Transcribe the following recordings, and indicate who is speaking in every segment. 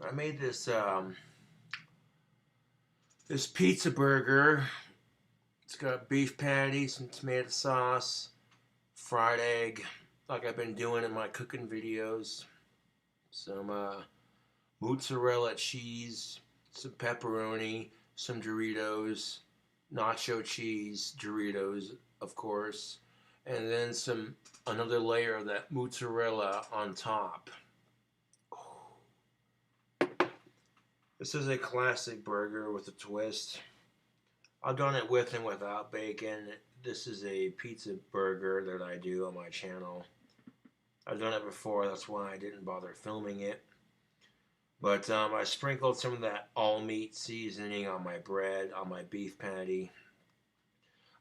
Speaker 1: I made this pizza burger. It's got beef patty, some tomato sauce, fried egg, like I've been doing in my cooking videos. Some mozzarella cheese, some pepperoni, some Doritos, nacho cheese, Doritos, of course, and then another layer of that mozzarella on top. This is a classic burger with a twist. I've done it with and without bacon. This is a pizza burger that I do on my channel. I've done it before, that's why I didn't bother filming it. But I sprinkled some of that all meat seasoning on my bread, on my beef patty.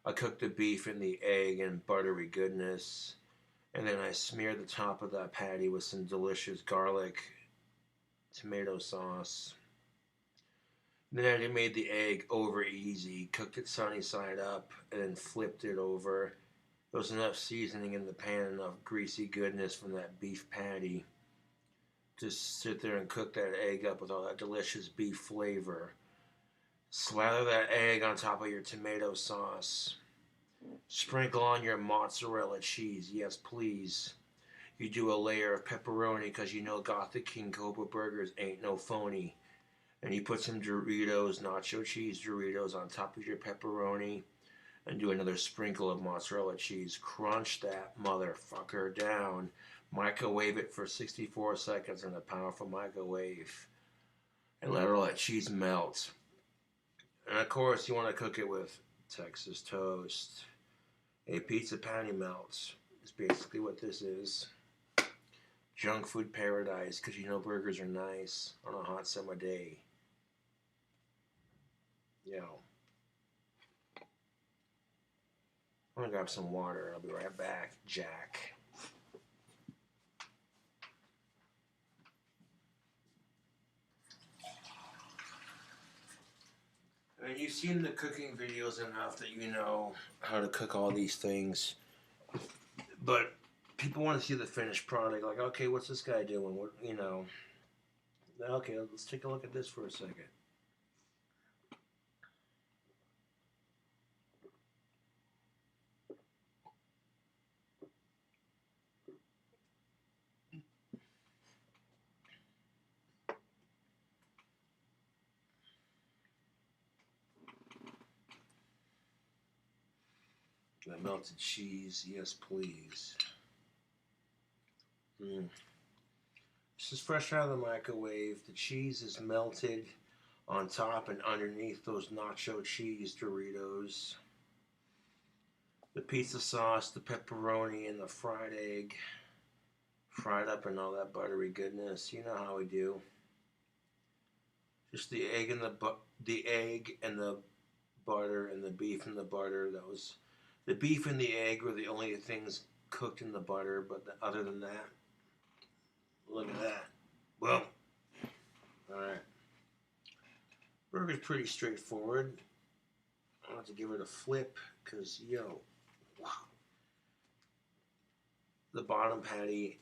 Speaker 1: I cooked the beef in the egg and buttery goodness. And then I smeared the top of that patty with some delicious garlic tomato sauce. Then I made the egg over easy, cooked it sunny side up, and then flipped it over. There was enough seasoning in the pan, enough greasy goodness from that beef patty. Just sit there and cook that egg up with all that delicious beef flavor. Slather that egg on top of your tomato sauce. Sprinkle on your mozzarella cheese, yes please. You do a layer of pepperoni because you know Gothic King Cobra burgers ain't no phony. And you put some Doritos, nacho cheese Doritos on top of your pepperoni. And do another sprinkle of mozzarella cheese. Crunch that motherfucker down. Microwave it for 64 seconds in a powerful microwave. And let all that cheese melt. And of course, you want to cook it with Texas toast. A pizza patty melt is basically what this is. Junk food paradise, because you know burgers are nice on a hot summer day. Yo. I'm gonna grab some water. I'll be right back, Jack. I mean, you've seen the cooking videos enough that you know how to cook all these things. But people want to see the finished product. Like, okay, what's this guy doing? What, you know? Okay, let's take a look at this for a second. The melted cheese, yes please. This is fresh out of the microwave. The cheese is melted on top and underneath those nacho cheese Doritos. The pizza sauce, the pepperoni, and the fried egg. Fried up in all that buttery goodness. You know how we do. Just the egg and the butter and the beef and the butter. That was the beef and the egg were the only things cooked in the butter, but other than that, look at that. Well, alright. Burger's pretty straightforward. I'll have to give it a flip because, yo, wow. The bottom patty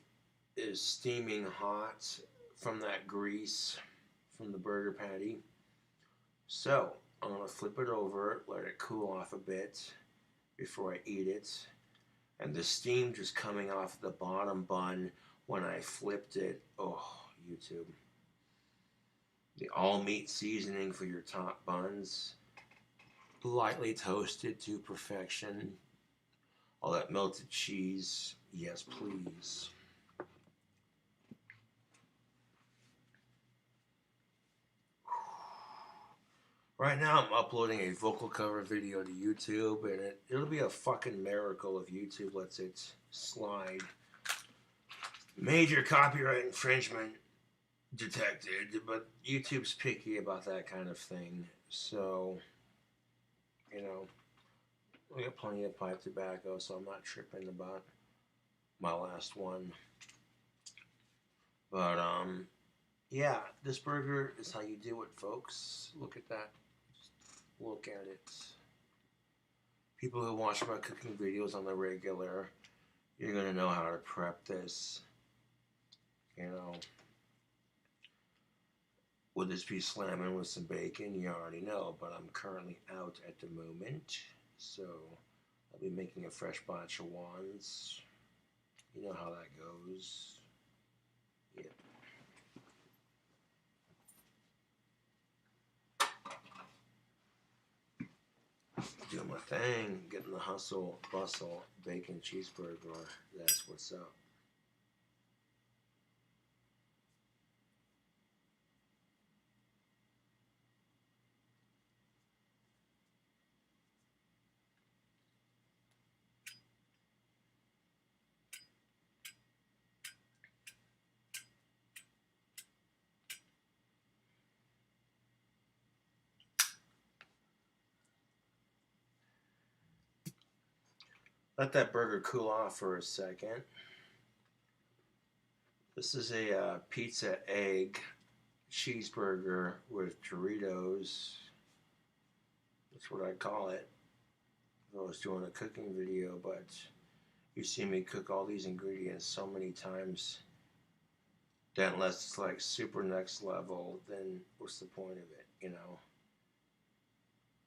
Speaker 1: is steaming hot from that grease from the burger patty. So, I'm going to flip it over, let it cool off a bit before I eat it. And the steam just coming off the bottom bun when I flipped it. Oh, YouTube. The all meat seasoning for your top buns. Lightly toasted to perfection. All that melted cheese. Yes, please. Right now I'm uploading a vocal cover video to YouTube, and it'll be a fucking miracle if YouTube lets it slide. Major copyright infringement detected, but YouTube's picky about that kind of thing. So, you know, we got plenty of pipe tobacco, so I'm not tripping about my last one. But, yeah, this burger is how you do it, folks. Look at that. Look at it. People who watch my cooking videos on the regular, you're gonna know how to prep this. You know. Will this be slamming with some bacon? You already know, but I'm currently out at the moment, so I'll be making a fresh batch of wands. You know how that goes. Yep. Doing my thing, getting the hustle, bustle, bacon cheeseburger. That's what's up. Let that burger cool off for a second. This is a pizza egg cheeseburger with Doritos. That's what I call it. I was doing a cooking video, but you see me cook all these ingredients so many times that unless it's like super next level, then what's the point of it, you know?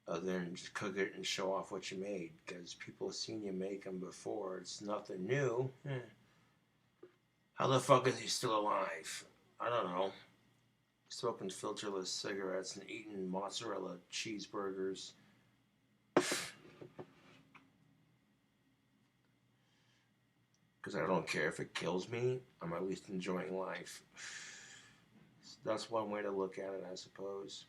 Speaker 1: Other than just cook it and show off what you made, because people have seen you make them before. It's nothing new. How the fuck is he still alive? I don't know. Smoking filterless cigarettes and eating mozzarella cheeseburgers. Because I don't care if it kills me, I'm at least enjoying life. That's one way to look at it, I suppose.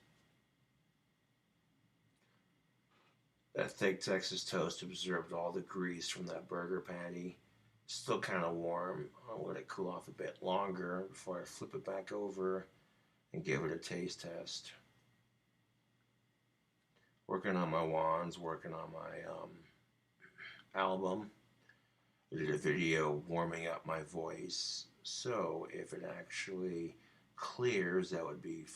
Speaker 1: That thick Texas toast absorbed all the grease from that burger patty. Still kind of warm. I'll let it cool off a bit longer before I flip it back over and give it a taste test. Working on my wands, working on my album. I did a video warming up my voice, so if it actually clears, that would be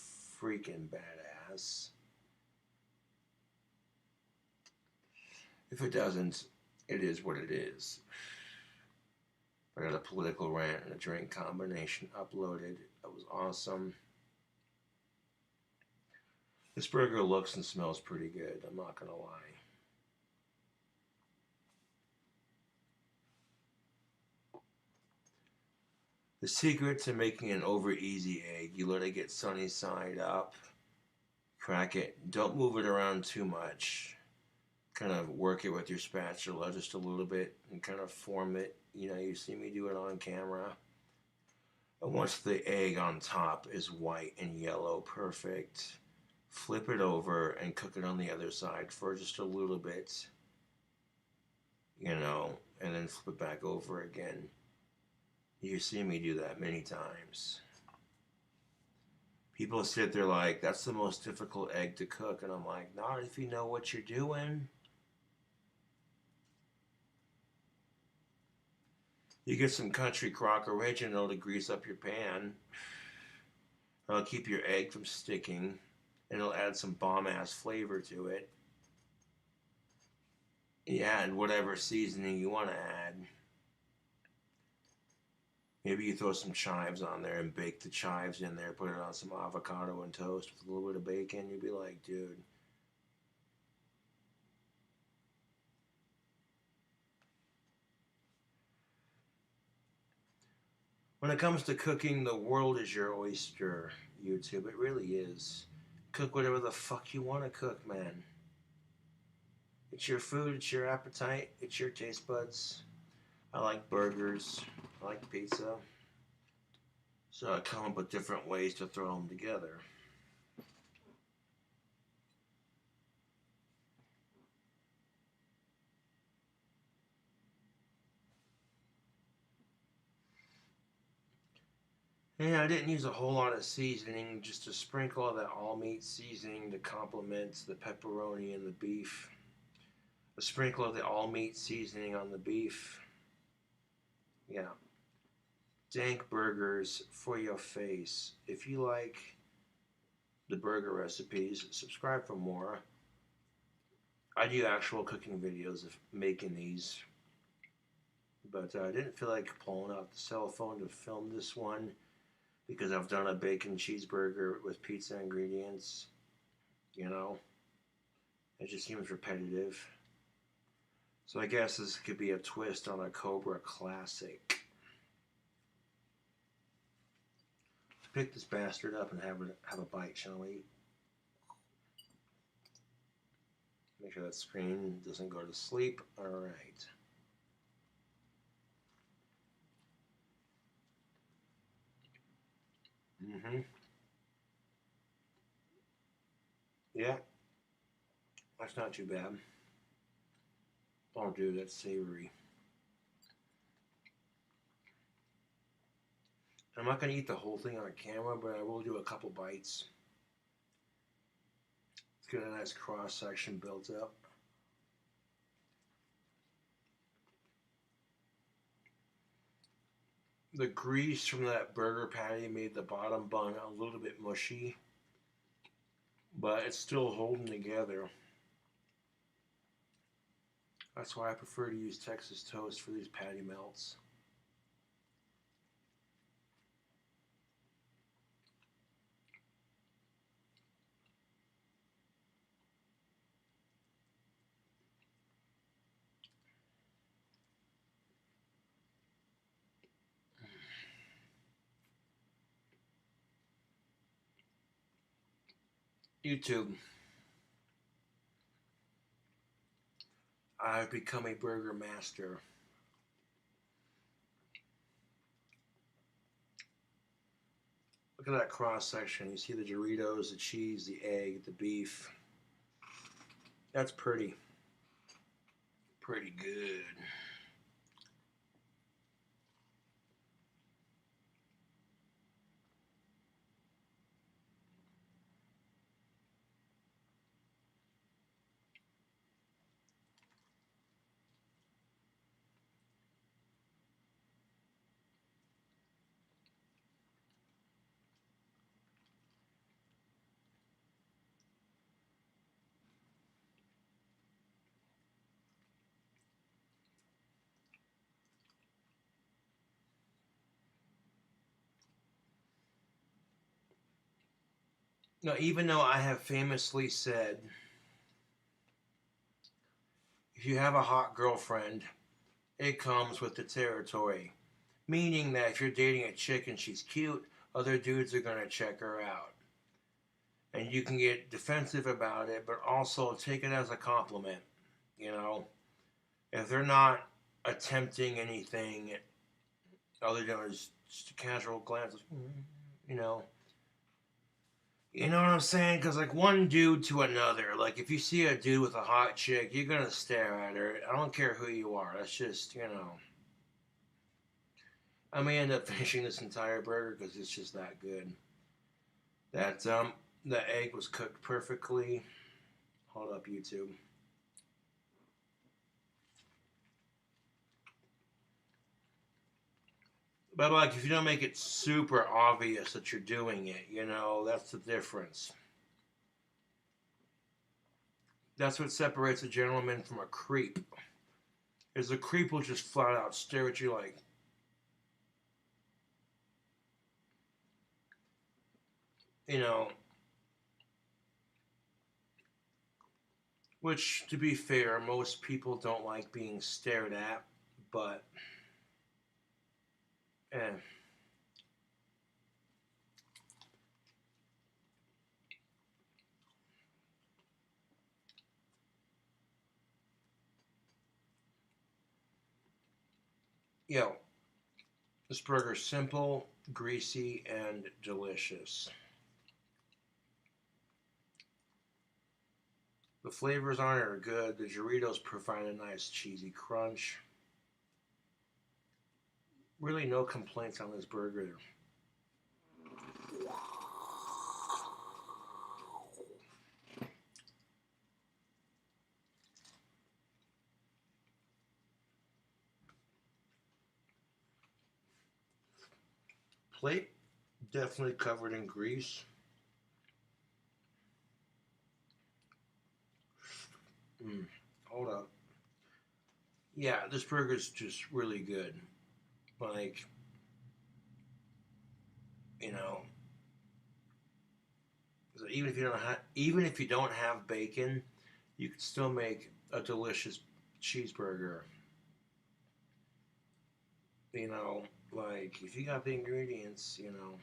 Speaker 1: freaking badass. If it doesn't, it is what it is. I got a political rant and a drink combination uploaded. That was awesome. This burger looks and smells pretty good, I'm not gonna lie. The secret to making an over easy egg, you let it get sunny side up, crack it, don't move it around too much. Kind of work it with your spatula just a little bit and kind of form it. You know, you see me do it on camera. And once the egg on top is white and yellow, perfect, flip it over and cook it on the other side for just a little bit, you know, and then flip it back over again. You see me do that many times. People sit there like, that's the most difficult egg to cook. And I'm like, not if you know what you're doing. You get some country crock original to grease up your pan. It'll keep your egg from sticking. And it'll add some bomb-ass flavor to it. You add whatever seasoning you want to add. Maybe you throw some chives on there and bake the chives in there. Put it on some avocado and toast with a little bit of bacon. You'd be like, dude. When it comes to cooking, the world is your oyster, YouTube. It really is. Cook whatever the fuck you want to cook, man. It's your food, it's your appetite, it's your taste buds. I like burgers, I like pizza. So I come up with different ways to throw them together. And I didn't use a whole lot of seasoning, just a sprinkle of that all-meat seasoning to complement the pepperoni and the beef. A sprinkle of the all-meat seasoning on the beef. Yeah. Dank burgers for your face. If you like the burger recipes, subscribe for more. I do actual cooking videos of making these. But I didn't feel like pulling out the cell phone to film this one. because I've done a bacon cheeseburger with pizza ingredients. You know, it just seems repetitive. So I guess this could be a twist on a Cobra classic. Let's pick this bastard up and have a bite, shall we? Make sure that screen doesn't go to sleep. All right. Yeah, that's not too bad. Oh, dude, that's savory. I'm not going to eat the whole thing on camera, but I will do a couple bites. Let's get a nice cross section built up. The grease from that burger patty made the bottom bun a little bit mushy, but it's still holding together. That's why I prefer to use Texas toast for these patty melts. YouTube. I've become a burger master. Look at that cross section. You see the Doritos, the cheese, the egg, the beef. That's pretty good. Now, even though I have famously said, if you have a hot girlfriend, it comes with the territory. Meaning that if you're dating a chick and she's cute, other dudes are going to check her out. And you can get defensive about it, but also take it as a compliment. You know, if they're not attempting anything other than just a casual glance, you know, you know what I'm saying? Because, like, one dude to another, like, if you see a dude with a hot chick, you're going to stare at her. I don't care who you are. That's just, you know. I may end up finishing this entire burger because it's just that good. That, the egg was cooked perfectly. Hold up, YouTube. But, like, if you don't make it super obvious that you're doing it, you know, that's the difference. That's what separates a gentleman from a creep. Is a creep will just flat out stare at you like, you know, which, to be fair, most people don't like being stared at, but, eh. Yo, this burger's simple, greasy, and delicious. The flavors on it are good. The Doritos provide a nice cheesy crunch. Really no complaints on this burger. Plate definitely covered in grease. Hold up. Yeah, this burger's just really good. Like, You know, so even if you don't have bacon, you can still make a delicious cheeseburger. You know, like if you got the ingredients, you know.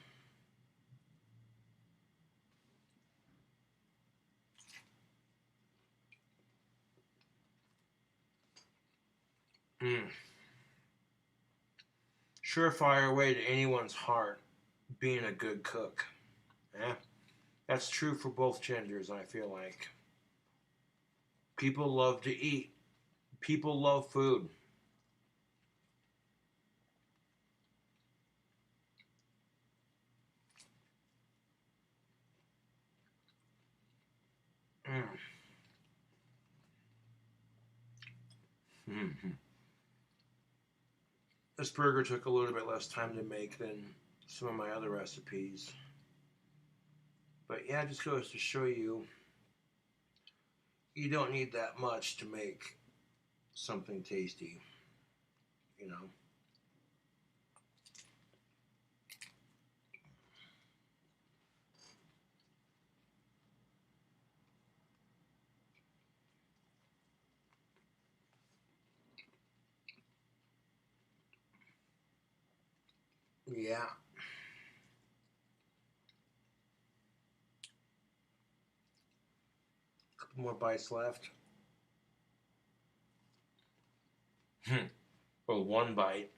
Speaker 1: Mm. Surefire way to anyone's heart being a good cook. Yeah, that's true for both genders, I feel like. People love to eat. People love food. Mm. Mm-hmm. This burger took a little bit less time to make than some of my other recipes. But yeah, it just goes to show you you don't need that much to make something tasty, you know? Yeah. A couple more bites left. Well, one bite.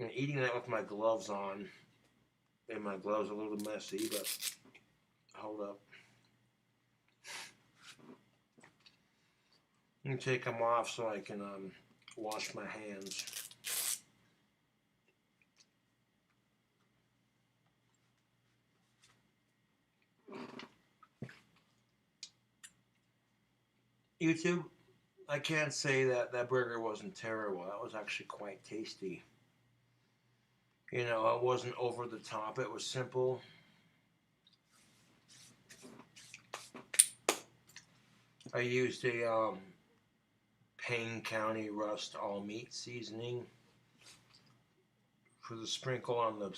Speaker 1: And eating that with my gloves on, and my gloves are a little messy, but hold up. Let me take them off so I can wash my hands. YouTube, I can't say that that burger wasn't terrible. That was actually quite tasty. You know, it wasn't over the top. It was simple. I used a Payne County Rust all meat seasoning for the sprinkle on the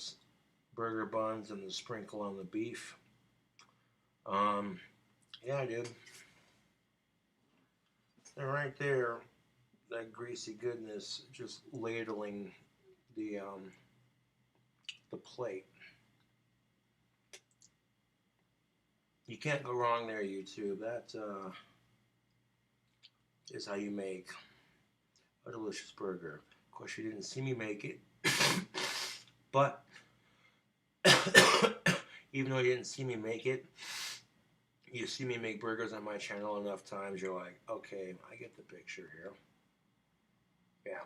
Speaker 1: burger buns and the sprinkle on the beef. Um, yeah, I did. And right there, that greasy goodness just ladling the um, the plate. You can't go wrong there, YouTube. That is how you make a delicious burger. Of course, you didn't see me make it, but even though you didn't see me make it, you see me make burgers on my channel enough times, you're like, okay, I get the picture here. Yeah.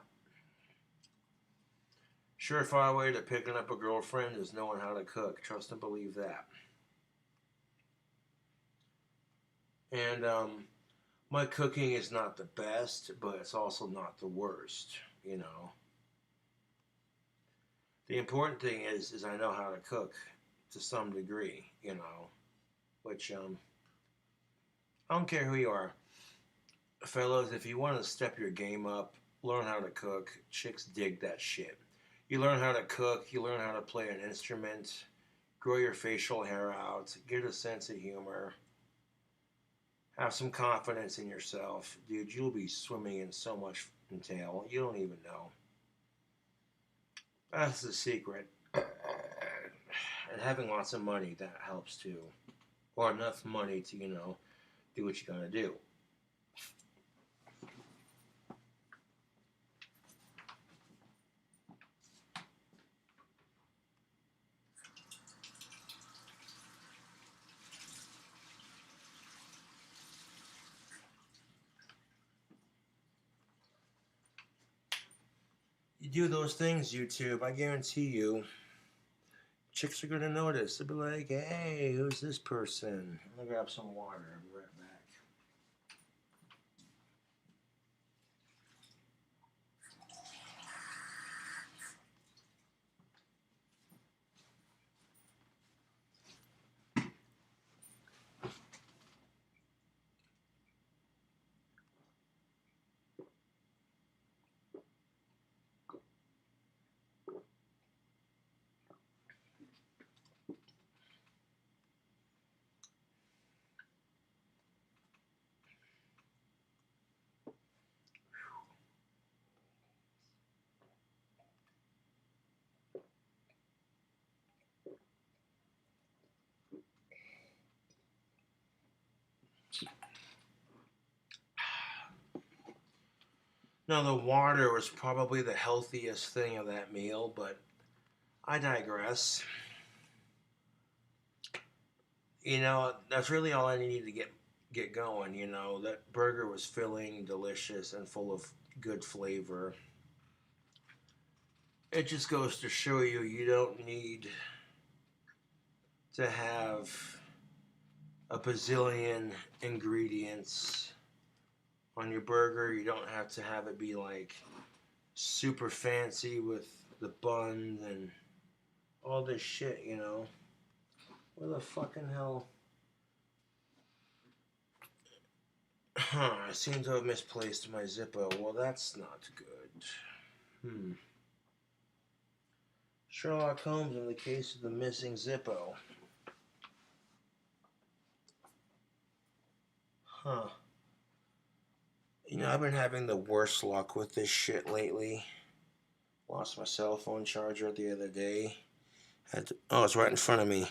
Speaker 1: Surefire way to picking up a girlfriend is knowing how to cook. Trust and believe that. And my cooking is not the best, but it's also not the worst, you know. The important thing is I know how to cook to some degree, you know, which I don't care who you are. Fellas, if you want to step your game up, learn how to cook. Chicks dig that shit. You learn how to cook, you learn how to play an instrument, grow your facial hair out, get a sense of humor, have some confidence in yourself. Dude, you'll be swimming in so much tail. You don't even know. That's the secret. And having lots of money, that helps too. Or enough money to, you know, do what you gotta do. You do those things, YouTube, I guarantee you, chicks are gonna notice. They'll be like, hey, who's this person? I'm gonna grab some water. I'll be right back. Now, the water was probably the healthiest thing of that meal, but I digress. You know, that's really all I needed to get going. You know, that burger was filling, delicious, and full of good flavor. It just goes to show you you don't need to have a bazillion ingredients on your burger. You don't have to have it be like super fancy with the buns and all this shit, you know. Where the fucking hell? Huh, I seem to have misplaced my Zippo. Well, that's not good. Sherlock Holmes in the case of the missing Zippo. Huh. You know, I've been having the worst luck with this shit lately. Lost my cell phone charger the other day. Oh, it's right in front of me.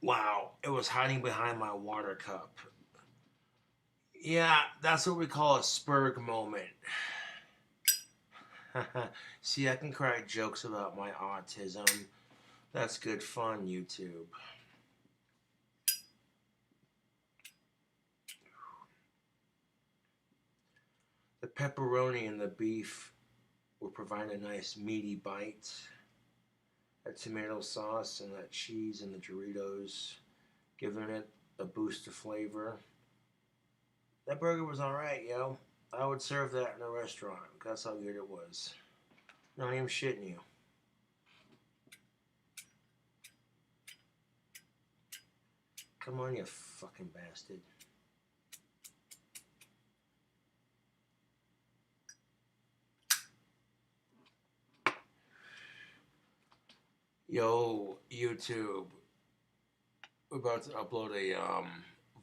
Speaker 1: Wow, it was hiding behind my water cup. Yeah, that's what we call a Spurg moment. See, I can crack jokes about my autism. That's good fun, YouTube. The pepperoni and the beef will provide a nice meaty bite. That tomato sauce and that cheese and the Doritos, giving it a boost of flavor. That burger was alright, yo. I would serve that in a restaurant. That's how good it was. Not even shitting you. Come on, you fucking bastard. Yo, YouTube. We're about to upload a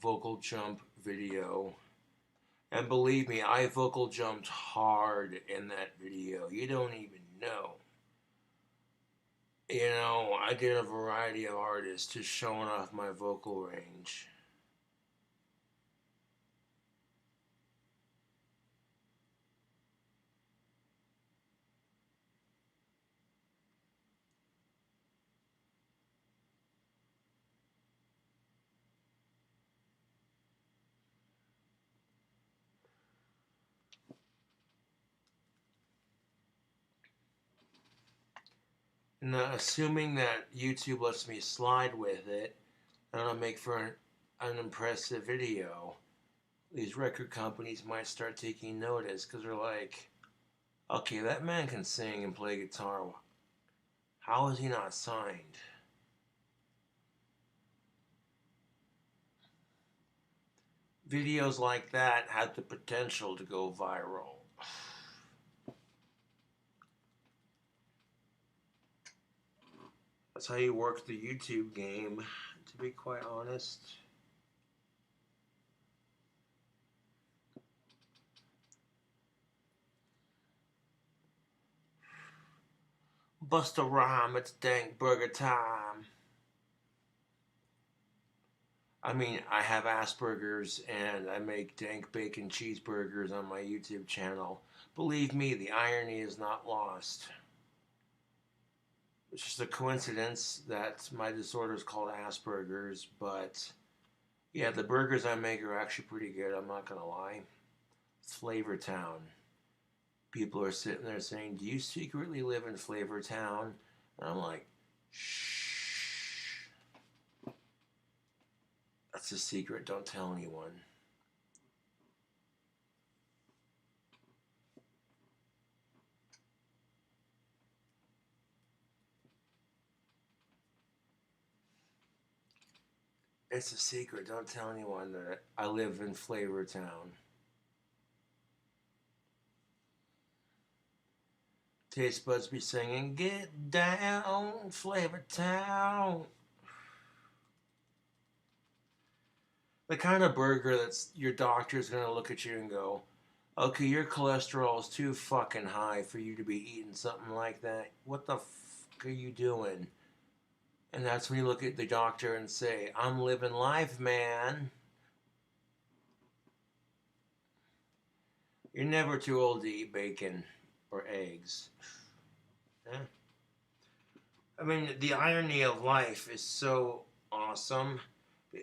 Speaker 1: vocal jump video. And believe me, I vocal jumped hard in that video. You don't even know. You know, I did a variety of artists just showing off my vocal range. Now, assuming that YouTube lets me slide with it, and it'll make for an impressive video, these record companies might start taking notice because they're like, okay, that man can sing and play guitar. How is he not signed? Videos like that have the potential to go viral. That's how you work the YouTube game, to be quite honest. Bust a rhyme, it's dank burger time. I mean, I have Asperger's and I make dank bacon cheeseburgers on my YouTube channel. Believe me, the irony is not lost. It's just a coincidence that my disorder is called Asperger's, but yeah, the burgers I make are actually pretty good, I'm not gonna lie. It's Flavor Town. People are sitting there saying, do you secretly live in Flavor Town? And I'm like, shh. That's a secret, don't tell anyone. It's a secret, don't tell anyone that I live in Flavor Town. Taste buds be singing, get down, Flavor Town. The kind of burger that's your doctor's gonna look at you and go, okay, your cholesterol is too fucking high for you to be eating something like that. What the fuck are you doing? And that's when you look at the doctor and say, I'm living life, man. You're never too old to eat bacon or eggs. Yeah. I mean, the irony of life is so awesome.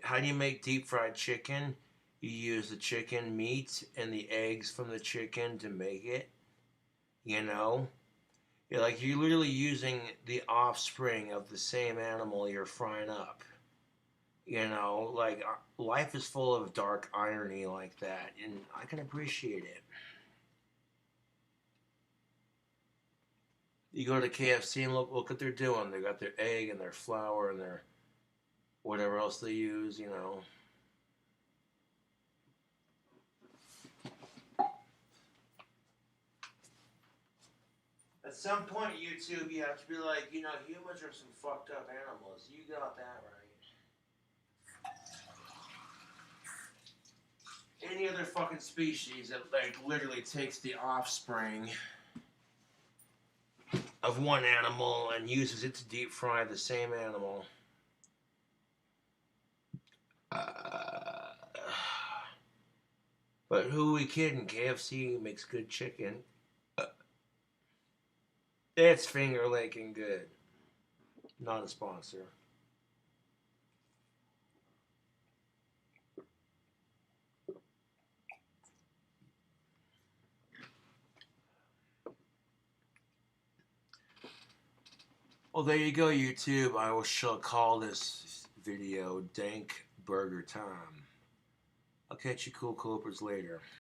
Speaker 1: How do you make deep fried chicken? You use the chicken meat and the eggs from the chicken to make it. You know? You're literally using the offspring of the same animal you're frying up. Life is full of dark irony like that, and I can appreciate it. You go to KFC and look what they're doing. They got their egg and their flour and their whatever else they use. At some point, YouTube, you have to be like, humans are some fucked up animals. You got that right. Any other fucking species that literally takes the offspring of one animal and uses it to deep fry the same animal. But who are we kidding? KFC makes good chicken. It's finger licking good. Not a sponsor. Well, there you go, YouTube. I shall call this video Dank Burger Time. I'll catch you cool coopers later.